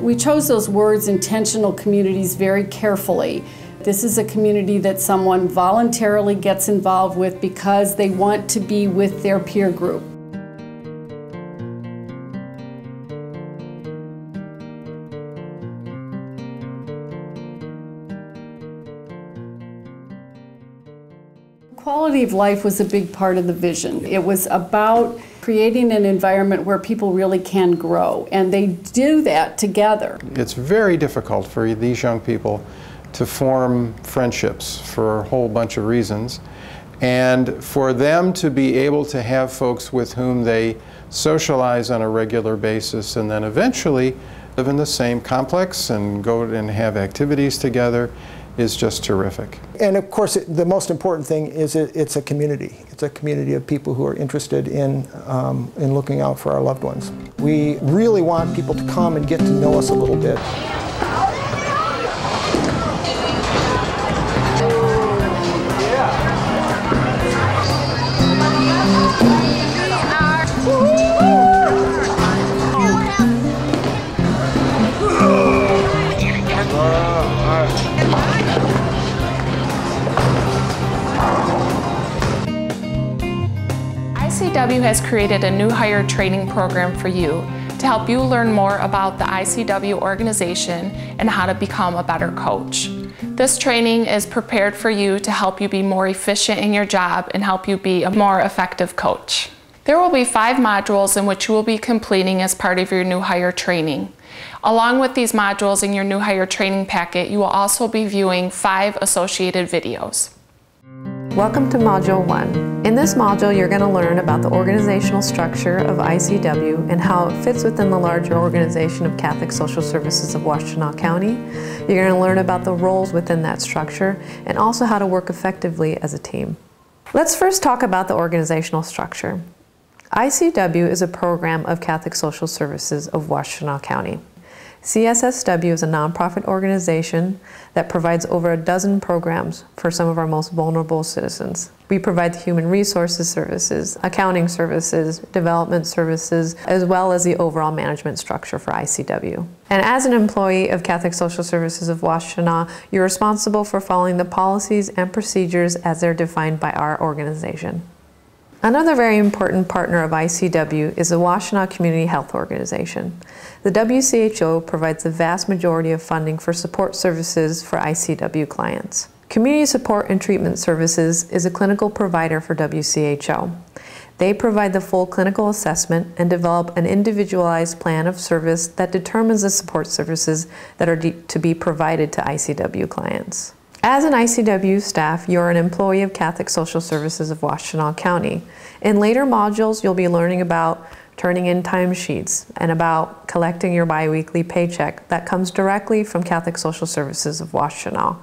We chose those words, intentional communities, very carefully. This is a community that someone voluntarily gets involved with because they want to be with their peer group. Quality of life was a big part of the vision. It was about creating an environment where people really can grow, and they do that together. It's very difficult for these young people to form friendships for a whole bunch of reasons, and for them to be able to have folks with whom they socialize on a regular basis and then eventually live in the same complex and go and have activities together is just terrific. And of course, the most important thing is it's a community. It's a community of people who are interested in looking out for our loved ones. We really want people to come and get to know us a little bit. ICW has created a new hire training program for you to help you learn more about the ICW organization and how to become a better coach. This training is prepared for you to help you be more efficient in your job and help you be a more effective coach. There will be 5 modules in which you will be completing as part of your new hire training. Along with these modules in your new hire training packet, you will also be viewing 5 associated videos. Welcome to Module 1. In this module, you're going to learn about the organizational structure of ICW and how it fits within the larger organization of Catholic Social Services of Washtenaw County. You're going to learn about the roles within that structure and also how to work effectively as a team. Let's first talk about the organizational structure. ICW is a program of Catholic Social Services of Washtenaw County. CSSW is a nonprofit organization that provides over a dozen programs for some of our most vulnerable citizens. We provide the human resources services, accounting services, development services, as well as the overall management structure for ICW. And as an employee of Catholic Social Services of Washtenaw, you're responsible for following the policies and procedures as they're defined by our organization. Another very important partner of ICW is the Washtenaw Community Health Organization. The WCHO provides the vast majority of funding for support services for ICW clients. Community Support and Treatment Services is a clinical provider for WCHO. They provide the full clinical assessment and develop an individualized plan of service that determines the support services that are to be provided to ICW clients. As an ICW staff, you're an employee of Catholic Social Services of Washtenaw County. In later modules, you'll be learning about turning in timesheets and about collecting your biweekly paycheck that comes directly from Catholic Social Services of Washtenaw.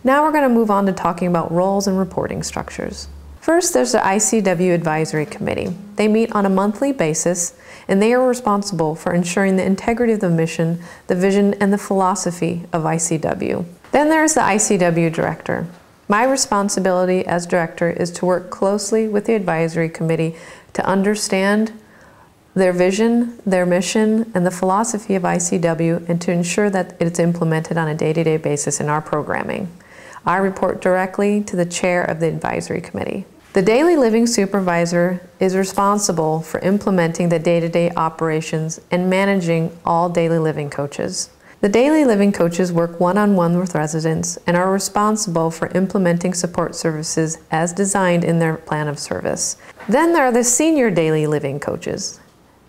Now we're going to move on to talking about roles and reporting structures. First, there's the ICW Advisory Committee. They meet on a monthly basis, and they are responsible for ensuring the integrity of the mission, the vision, and the philosophy of ICW. Then there's the ICW Director. My responsibility as Director is to work closely with the Advisory Committee to understand their vision, their mission, and the philosophy of ICW, and to ensure that it's implemented on a day-to-day basis in our programming. I report directly to the Chair of the Advisory Committee. The Daily Living Supervisor is responsible for implementing the day-to-day operations and managing all daily living coaches. The daily living coaches work one-on-one with residents and are responsible for implementing support services as designed in their plan of service. Then there are the senior daily living coaches.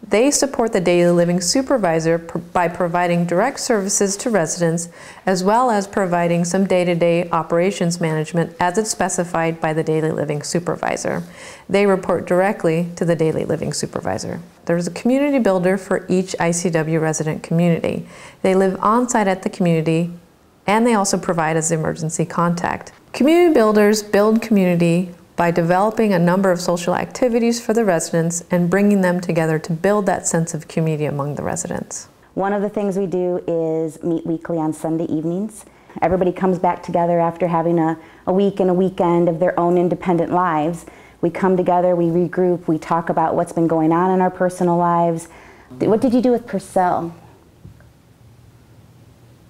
They support the daily living supervisor by providing direct services to residents, as well as providing some day-to-day operations management as it's specified by the daily living supervisor. They report directly to the daily living supervisor. There's a community builder for each ICW resident community. They live on-site at the community, and they also provide as emergency contact. Community builders build community by developing a number of social activities for the residents and bringing them together to build that sense of community among the residents. One of the things we do is meet weekly on Sunday evenings. Everybody comes back together after having a week and a weekend of their own independent lives. We come together, we regroup, we talk about what's been going on in our personal lives. What did you do with Purcell?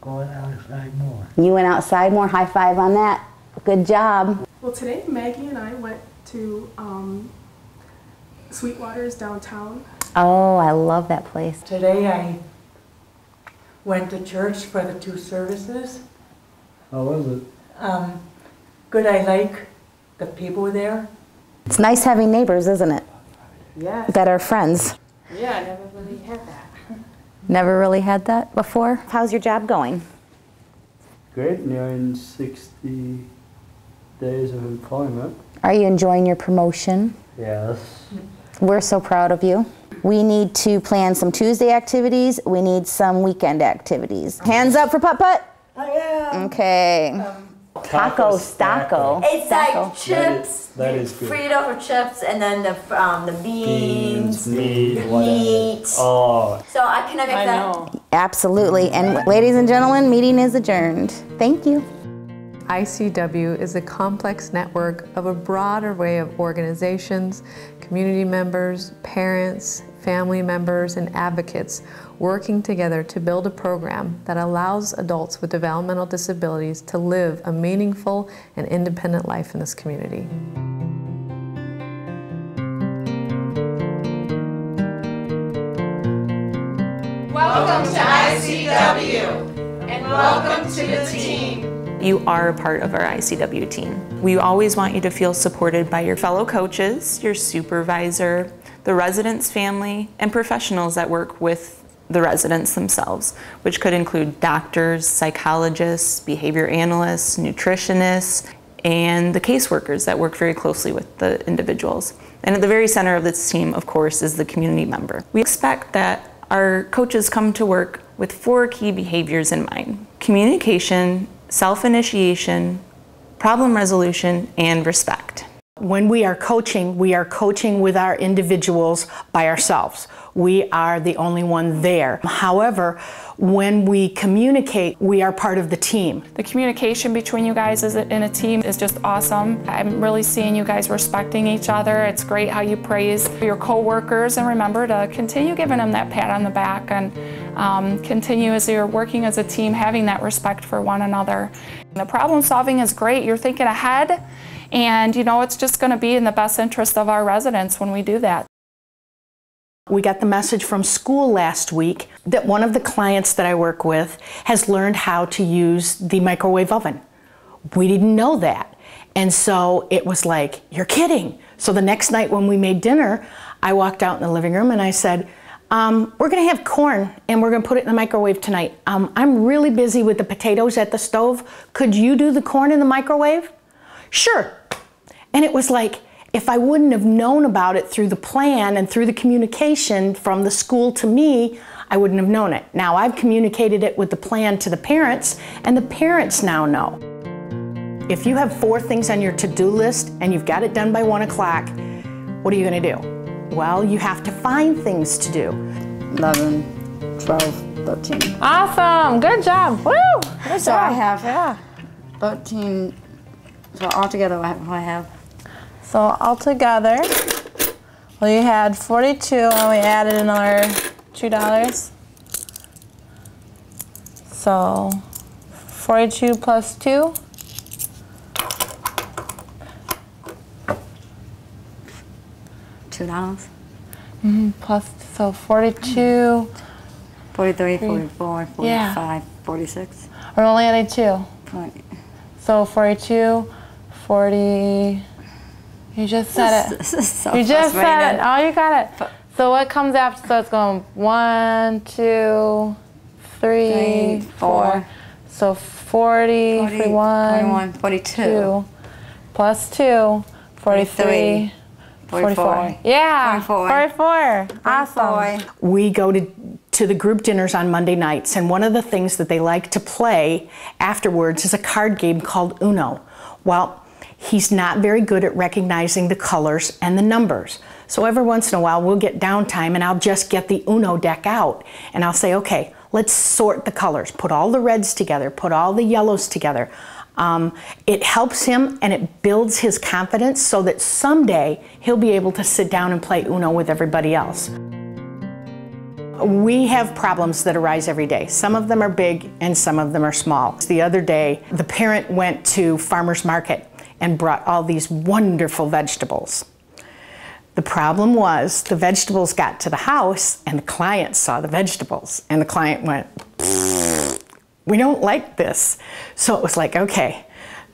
Going outside more. You went outside more. High five on that. Good job. Well, today Maggie and I went to Sweetwater's downtown. Oh, I love that place. Today I went to church for the 2 services. How was it? Good, I like the people there. It's nice having neighbors, isn't it? Yes. That are friends. Yeah, I never really had that. Never really had that before. How's your job going? Great, nearing 60 days of employment. Are you enjoying your promotion? Yes. We're so proud of you. We need to plan some Tuesday activities. We need some weekend activities. Hands up for putt-putt? I am. Okay. Taco Stacco. It's like chips, that is good. Frito for chips, and then the beans, meat, meat. Oh. So can I make that? Absolutely. And ladies and gentlemen, meeting is adjourned. Thank you. ICW is a complex network of a broad array of organizations, community members, parents, family members, and advocates working together to build a program that allows adults with developmental disabilities to live a meaningful and independent life in this community. Welcome to ICW, and welcome to the team. You are a part of our ICW team. We always want you to feel supported by your fellow coaches, your supervisor, the residents' family, and professionals that work with the residents themselves, which could include doctors, psychologists, behavior analysts, nutritionists, and the caseworkers that work very closely with the individuals. And at the very center of this team, of course, is the community member. We expect that our coaches come to work with 4 key behaviors in mind: communication, self-initiation, problem resolution, and respect. When we are coaching with our individuals by ourselves. We are the only one there. However, when we communicate, we are part of the team. The communication between you guys in a team is just awesome. I'm really seeing you guys respecting each other. It's great how you praise your co-workers, and remember to continue giving them that pat on the back, and continue as you're working as a team having that respect for one another. The problem solving is great. You're thinking ahead, and you know it's just going to be in the best interest of our residents when we do that. We got the message from school last week that one of the clients that I work with has learned how to use the microwave oven. We didn't know that. And so it was like, you're kidding. So the next night when we made dinner, I walked out in the living room and I said, we're gonna have corn and we're gonna put it in the microwave tonight. I'm really busy with the potatoes at the stove. Could you do the corn in the microwave? Sure. And it was like, if I wouldn't have known about it through the plan and through the communication from the school to me, I wouldn't have known it. Now I've communicated it with the plan to the parents, and the parents now know. If you have 4 things on your to-do list and you've got it done by 1 o'clock, what are you gonna do? Well, you have to find things to do. 11, 12, 13. Awesome, good job, woo! Good so job. I have 13, so altogether I have. So altogether, well, you had 42 and we added another $2. So 42 plus 2. $2. Plus, so 42. 43, 44, 45, yeah. 46. We're only adding 2. 20. So 42, 40. You just said it. So you just said it. Oh, you got it. So what comes after? So it's going 1, 2, 3, 4. So 40, 41, 42. Plus 2, 43, 44. Yeah, 44. Awesome. We go to the group dinners on Monday nights, and one of the things that they like to play afterwards is a card game called Uno. Well, he's not very good at recognizing the colors and the numbers. So every once in a while we'll get downtime and I'll just get the Uno deck out and I'll say, okay, let's sort the colors. Put all the reds together, put all the yellows together. It helps him and it builds his confidence so that someday he'll be able to sit down and play Uno with everybody else. We have problems that arise every day. Some of them are big and some of them are small. The other day, the parent went to farmer's market and brought all these wonderful vegetables. The problem was the vegetables got to the house and the client saw the vegetables and the client went, we don't like this. So it was like, okay,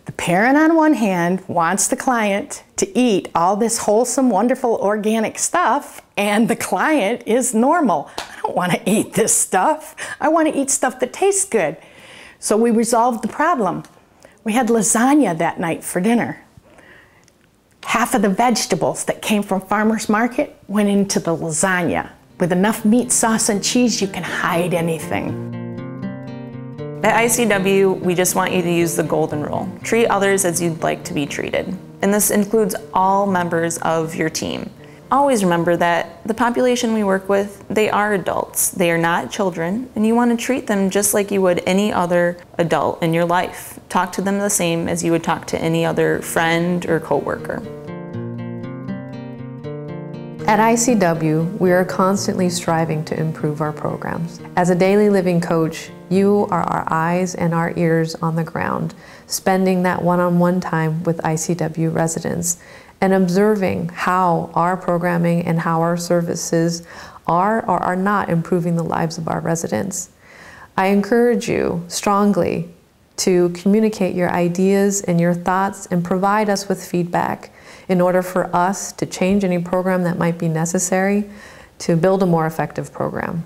the parent on one hand wants the client to eat all this wholesome, wonderful, organic stuff, and the client is normal. I don't want to eat this stuff. I want to eat stuff that tastes good. So we resolved the problem. We had lasagna that night for dinner. Half of the vegetables that came from farmer's market went into the lasagna. With enough meat, sauce, and cheese, you can hide anything. At ICW, we just want you to use the golden rule. Treat others as you'd like to be treated. And this includes all members of your team. Always remember that the population we work with, they are adults. They are not children, and you want to treat them just like you would any other adult in your life. Talk to them the same as you would talk to any other friend or coworker. At ICW, we are constantly striving to improve our programs. As a daily living coach, you are our eyes and our ears on the ground, spending that one-on-one time with ICW residents and observing how our programming and how our services are or are not improving the lives of our residents. I encourage you strongly to communicate your ideas and your thoughts and provide us with feedback in order for us to change any program that might be necessary to build a more effective program.